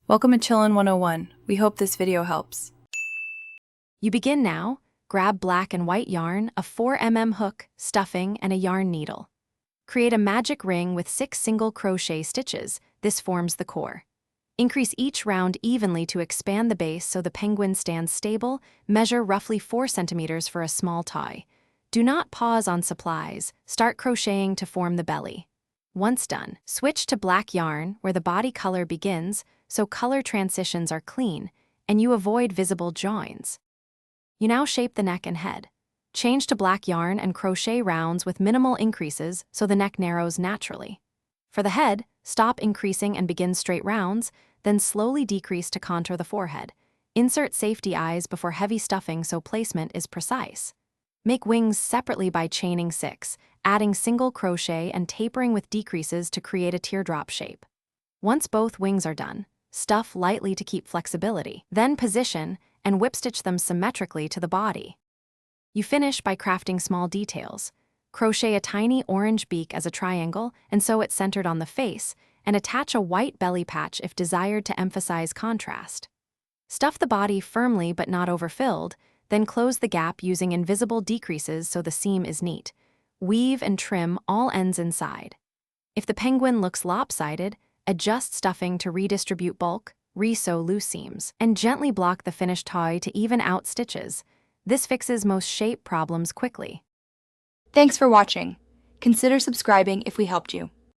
Welcome to Chillin' 101. We hope this video helps. You begin now. Grab black and white yarn, a 4mm hook, stuffing, and a yarn needle. Create a magic ring with 6 single crochet stitches. This forms the core. Increase each round evenly to expand the base so the penguin stands stable. Measure roughly 4 centimeters for a small toy. Do not pause on supplies. Start crocheting to form the belly. Once done, switch to black yarn where the body color begins so color transitions are clean and you avoid visible joins. You now shape the neck and head. Change to black yarn and crochet rounds with minimal increases so the neck narrows naturally. For the head, stop increasing and begin straight rounds, then slowly decrease to contour the forehead. Insert safety eyes before heavy stuffing so placement is precise. Make wings separately by chaining 6, adding single crochet and tapering with decreases to create a teardrop shape. Once both wings are done, stuff lightly to keep flexibility, then position and whip stitch them symmetrically to the body. You finish by crafting small details. Crochet a tiny orange beak as a triangle and sew it centered on the face, and attach a white belly patch if desired to emphasize contrast. Stuff the body firmly but not overfilled, then close the gap using invisible decreases so the seam is neat. Weave and trim all ends inside. If the penguin looks lopsided, adjust stuffing to redistribute bulk, re-sew loose seams, and gently block the finished toy to even out stitches. This fixes most shape problems quickly. Thanks for watching. Consider subscribing if we helped you.